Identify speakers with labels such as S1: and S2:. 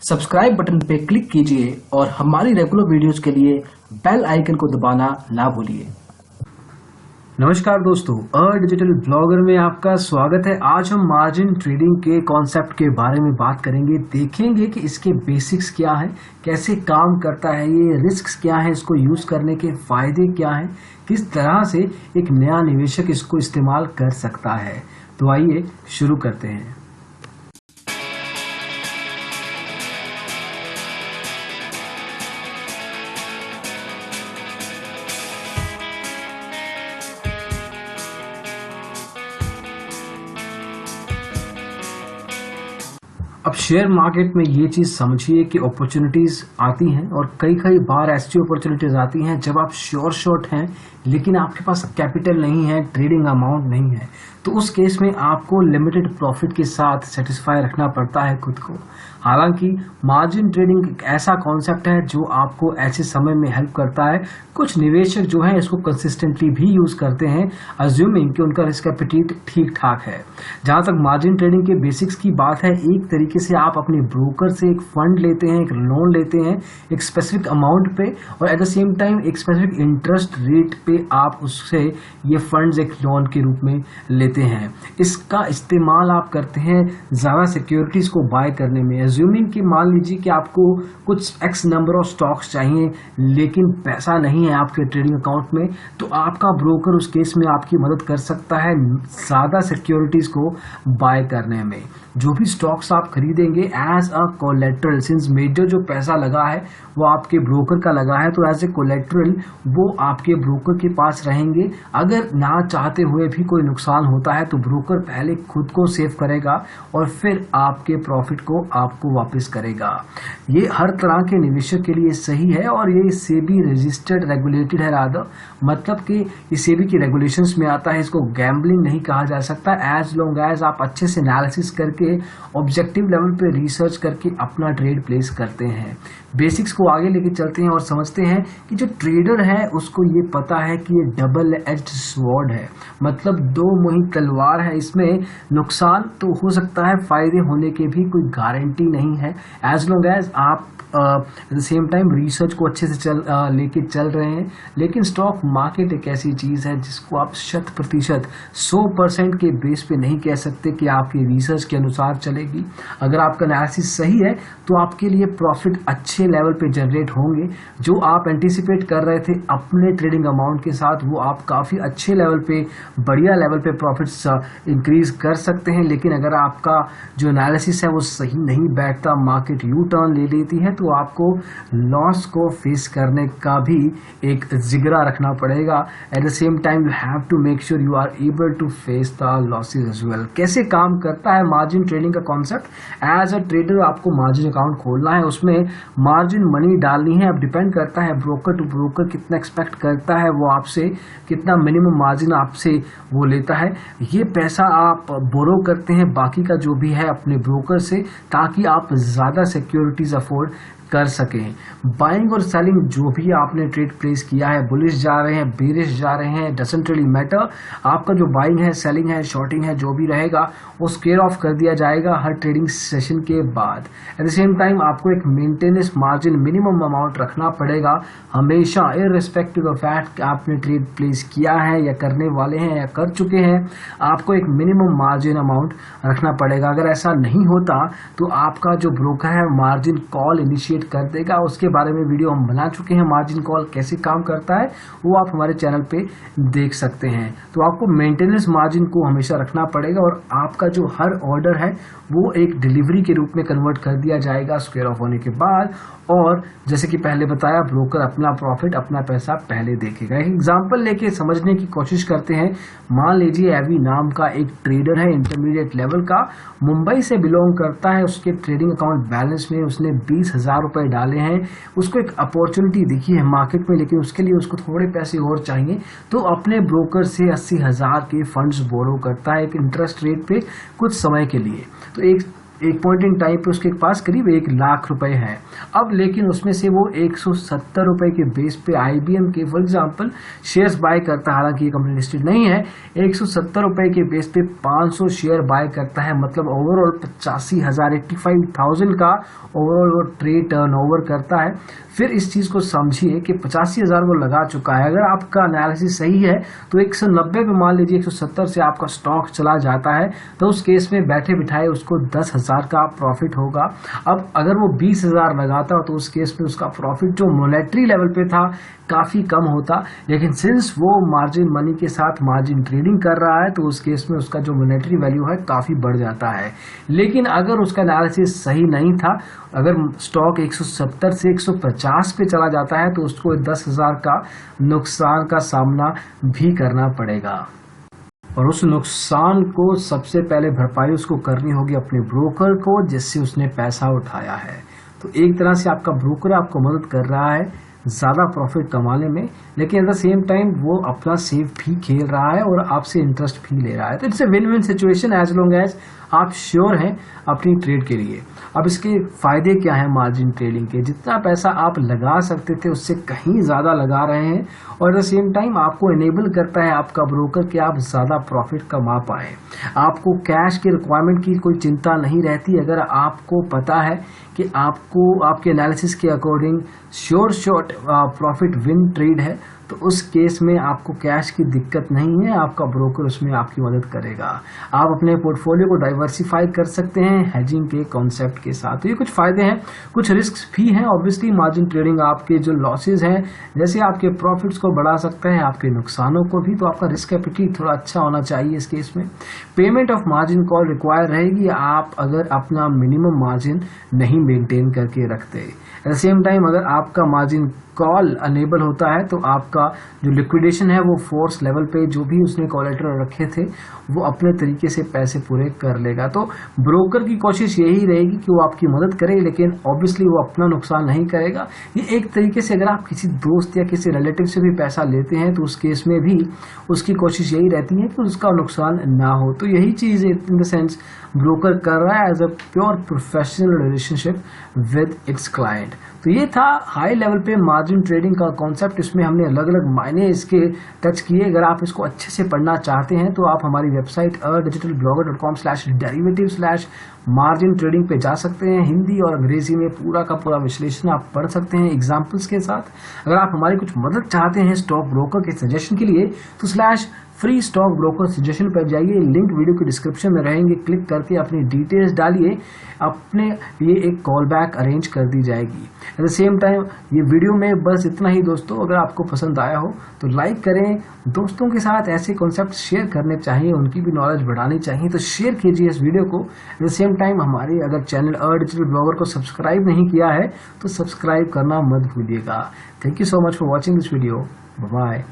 S1: Subscribe button पे click कीजिए और हमारी रेगुलर वीडियोस के लिए बेल आइकन को दबाना ना भूलिए।
S2: नमस्कार दोस्तों, डिजिटल ब्लॉगर में आपका स्वागत है। आज हम मार्जिन ट्रेडिंग के कॉन्सेप्ट के बारे में बात करेंगे। देखेंगे कि इसके बेसिक्स क्या है, कैसे काम करता है ये, रिस्क्स क्या है, इसको यूज करने के फायदे क्या हैं, किस तरह से एक नया निवेशक इसको इस्तेमाल कर सकता है। तो आइए शुरू करते हैं। अब शेयर मार्केट में ये चीज समझिए कि अपॉर्चुनिटीज आती हैं और कई बार ऐसी अपॉर्चुनिटीज आती हैं जब आप श्योर शॉट हैं लेकिन आपके पास कैपिटल नहीं है, ट्रेडिंग अमाउंट नहीं है, तो उस केस में आपको लिमिटेड प्रॉफिट के साथ सेटिस्फाई रखना पड़ता है खुद को। हालांकि मार्जिन ट्रेडिंग एक ऐसा कॉन्सेप्ट है जो आपको ऐसे समय में हेल्प करता है। कुछ निवेशक जो है इसको कंसिस्टेंटली भी यूज करते हैं, अज्यूमिंग कि उनका रिस्क एपेटाइट ठीक ठाक है। जहां तक मार्जिन ट्रेडिंग के बेसिक्स की बात है, एक तरीके से आप अपने ब्रोकर से एक फंड लेते हैं, एक लोन लेते हैं एक स्पेसिफिक अमाउंट पे, और एट द सेम टाइम एक स्पेसिफिक इंटरेस्ट रेट पे आप उससे ये फंड्स एक लोन के रूप में लेते हैं। इसका इस्तेमाल आप करते हैं ज्यादा सिक्योरिटीज को बाय करने में। अज्यूमिंग कि मान लीजिए कि आपको कुछ एक्स नंबर ऑफ स्टॉक्स चाहिए लेकिन पैसा नहीं है आपके ट्रेडिंग अकाउंट में, तो आपका ब्रोकर उस केस में आपकी मदद कर सकता है ज्यादा सिक्योरिटीज को बाय करने में। जो भी स्टॉक्स आप खरीदेंगे as a collateral, since major जो पैसा लगा है वो आपके ब्रोकर का लगा है, तो एज ए कोलेटरल वो आपके ब्रोकर के पास रहेंगे। अगर ना चाहते हुए भी कोई नुकसान होता है तो ब्रोकर पहले खुद को सेव करेगा और फिर आपके प्रॉफिट को आपको वापस करेगा। ये हर तरह के निवेशक के लिए सही है और ये सेबी रजिस्टर्ड रेगुलेटेड है रादर, मतलब कि ये सेबी की रेगुलेशंस में आता है। इसको गैम्बलिंग नहीं कहा जा सकता एज लॉन्ग एज आप अच्छे से एनालिसिस करके ऑब्जेक्टिव लेवल पे रिसर्च करके अपना ट्रेड प्लेस करते हैं। बेसिक्स को आगे लेके चलते हैं और समझते हैं कि जो ट्रेडर है उसको ये पता है कि ये डबल एज्ड स्वॉर्ड है, मतलब दो मुही तलवार है। इसमें नुकसान तो हो सकता है, फायदे होने के भी कोई गारंटी नहीं है एज लॉन्ग एज आप eight the same time research को अच्छे से लेके चल रहे हैं। लेकिन स्टॉक मार्केट एक ऐसी चीज है जिसको आप 100% के बेस पे नहीं कह सकते कि आपकी रिसर्च के अनुसार चलेगी। अगर आपका एनालिसिस सही है तो आपके लिए प्रॉफिट अच्छे लेवल पे जनरेट होंगे। जो आप एंटिसिपेट कर रहे थे अपने ट्रेडिंग अमाउंट के साथ वो आप काफी अच्छे लेवल पे, बढ़िया लेवल पे प्रॉफिट्स इंक्रीज कर सकते हैं। लेकिन अगर आपका जो एनालिसिस है वो सही नहीं बैठता, मार्केट यू टर्न ले लेती है, तो आपको लॉस को फेस करने का भी एक जिगरा रखना पड़ेगा। At the same time you have to make sure you are able to face the losses as well. कैसे काम करता है मार्जिन ट्रेडिंग का कॉन्सेप्ट? एज अ ट्रेडर आपको मार्जिन अकाउंट खोलना है, उसमें मार्जिन मनी डालनी है। अब डिपेंड करता है ब्रोकर टू ब्रोकर कितना एक्सपेक्ट करता है वो आपसे, कितना मिनिमम मार्जिन आपसे वो लेता है। ये पैसा आप बोरो करते हैं बाकी का जो भी है अपने ब्रोकर से, ताकि आप ज्यादा सिक्योरिटीज अफोर्ड कर सकें। बाइंग और सेलिंग जो भी आपने ट्रेड प्लेस किया है, बुलिश जा रहे हैं, बेरिश जा रहे हैं, डजंट रियली मैटर। आपका जो बाइंग है, सेलिंग है, शॉर्टिंग है, जो भी रहेगा वो स्क्वेयर ऑफ कर दिया जाएगा हर ट्रेडिंग सेशन के बाद। एट द सेम टाइम आपको एक मेंटेनेंस मार्जिन मिनिमम अमाउंट रखना पड़ेगा हमेशा, इररिस्पेक्टिव ऑफ फैक्ट कि आपने ट्रेड प्लेस किया है या करने वाले हैं या कर चुके हैं, आपको एक मिनिमम मार्जिन अमाउंट रखना पड़ेगा। अगर ऐसा नहीं होता तो आपका जो ब्रोकर है मार्जिन कॉल इनिशिएट कर देगा। उसके बारे में वीडियो हम बना चुके हैं, मार्जिन कॉल कैसे काम करता है वो आप हमारे चैनल पे देख सकते हैं। तो आपको मेंटेनेंस मार्जिन को हमेशा रखना पड़ेगा और आपका जो हर ऑर्डर है वो एक डिलीवरी के रूप में कन्वर्ट कर दिया जाएगा स्क्वायर ऑफ होने के बाद। और जैसे कि पहले बताया, ब्रोकर अपना प्रॉफिट, अपना पैसा पहले देखेगा। एक एग्जांपल लेके समझने की कोशिश करते हैं। मान लीजिए एवी नाम का एक ट्रेडर है, इंटरमीडिएट लेवल का, मुंबई से बिलोंग करता है। उसके ट्रेडिंग अकाउंट बैलेंस में उसने 20,000 रुपए डाले हैं। उसको एक अपॉर्चुनिटी दिखी है मार्केट में, लेकिन उसके लिए उसको थोड़े पैसे और चाहिए, तो अपने ब्रोकर से 80,000 के फंड्स बोरो करता है एक इंटरेस्ट रेट पे कुछ समय के लिए। तो एक एक पॉइंट इन टाइम पे उसके पास करीब 1 लाख रुपए हैं। अब लेकिन उसमें से वो 170 रुपए के बेस पे IBM के फॉर एग्जांपल शेयर्स बाय करता है, हालांकि ये कंपनी लिस्टेड नहीं है। 170 रुपए के बेस पे 500 शेयर बाय करता है, मतलब ओवरऑल 85,000 का ओवरऑल वो ट्रेड टर्नओवर करता है। फिर इस चीज को समझिए कि 85,000 वो लगा चुका है। अगर आपका एनालिसिस सही है तो 190 पे मान लीजिए 170 से आपका स्टॉक चला जाता है, तो उस केस में बैठे बिठाए उसको 10,000 का प्रॉफिट होगा। अब अगर वो 20,000 लगाता तो उस केस में उसका प्रॉफिट जो मॉनेटरी लेवल पे था काफी कम होता, लेकिन सिंस वो मार्जिन मनी के साथ मार्जिन ट्रेडिंग कर रहा है तो उस केस में उसका जो मॉनेटरी वैल्यू है काफी बढ़ जाता है। लेकिन अगर उसका एनालिसिस सही नहीं था, अगर स्टॉक 170 से 150 पे चला जाता है तो उसको 10,000 का नुकसान का सामना भी करना पड़ेगा, और उस नुकसान को सबसे पहले भरपाई उसको करनी होगी अपने ब्रोकर को जिससे उसने पैसा उठाया है। तो एक तरह से आपका ब्रोकर आपको मदद कर रहा है ज्यादा प्रॉफिट कमाने में, लेकिन एट द सेम टाइम वो अपना सेफ भी खेल रहा है और आपसे इंटरेस्ट भी ले रहा है। तो it's a win win situation as long as आप श्योर हैं अपनी ट्रेड के लिए। अब इसके फायदे क्या हैं मार्जिन ट्रेडिंग के? जितना पैसा आप लगा सकते थे उससे कहीं ज्यादा लगा रहे हैं, और एट द सेम टाइम आपको एनेबल करता है आपका ब्रोकर कि आप ज्यादा प्रॉफिट कमा पाए। आपको कैश की रिक्वायरमेंट की कोई चिंता नहीं रहती। अगर आपको पता है कि आपको आपके एनालिसिस के according sure shot profit win trade है, तो उस केस में आपको कैश की दिक्कत नहीं है, आपका ब्रोकर उसमें आपकी मदद करेगा। आप अपने पोर्टफोलियो को डाइवर्सिफाई कर सकते हैं हेजिंग के कॉन्सेप्ट के साथ। तो ये कुछ फायदे हैं, कुछ रिस्क भी हैं। ऑब्वियसली मार्जिन ट्रेडिंग आपके जो लॉसेज हैं जैसे आपके प्रॉफिट्स को बढ़ा सकता है, आपके नुकसानों को भी। तो आपका रिस्क एपिटाइट थोड़ा अच्छा होना चाहिए इस केस में। Payment of margin call require रहेगी आप अगर अपना मिनिमम मार्जिन नहीं मेंटेन करके रखते। एट द सेम टाइम अगर आपका मार्जिन कॉल अनेबल होता है तो आपका जो लिक्विडेशन है वो फोर्स लेवल पे जो भी उसने कोलेटरल रखे थे वो अपने तरीके से पैसे पूरे कर लेगा। तो ब्रोकर की कोशिश यही रहेगी कि वो आपकी मदद करे, लेकिन ऑब्वियसली वो अपना नुकसान नहीं करेगा। ये एक तरीके से अगर आप किसी दोस्त या किसी रिलेटिव से भी पैसा लेते हैं तो उस केस में भी उसकी कोशिश यही रहती है कि उसका नुकसान ना हो। तो यही चीज इन द सेंस ब्रोकर कर रहा है as a pure professional relationship with its client. तो ये था हाई लेवल पे मार्जिन ट्रेडिंग का कॉन्सेप्ट। इसमें हमने अलग अलग मायने इसके टच किए। अगर आप इसको अच्छे से पढ़ना चाहते हैं तो आप हमारी वेबसाइट digitalblogger.com/derivatives/margin trading पे जा सकते हैं। हिंदी और अंग्रेजी में पूरा का पूरा विश्लेषण आप पढ़ सकते हैं एग्जाम्पल्स के साथ। अगर आप हमारी कुछ मदद चाहते हैं स्टॉक ब्रोकर के सजेशन के लिए तो फ्री स्टॉक ब्रोकर सजेशन पर जाइए, लिंक वीडियो के डिस्क्रिप्शन में रहेंगे। क्लिक करके अपनी डिटेल्स डालिए, अपने लिए एक कॉल बैक अरेंज कर दी जाएगी। एट द सेम टाइम ये वीडियो में बस इतना ही दोस्तों। अगर आपको पसंद आया हो तो लाइक करें, दोस्तों के साथ ऐसे कॉन्सेप्ट शेयर करने चाहिए, उनकी भी नॉलेज बढ़ानी चाहिए, तो शेयर कीजिए इस वीडियो को। एट द सेम टाइम हमारे अगर चैनल डिजिटल ब्लॉगर को सब्सक्राइब नहीं किया है तो सब्सक्राइब करना मत भूलिएगा। Thank you so much for watching this video. Bye.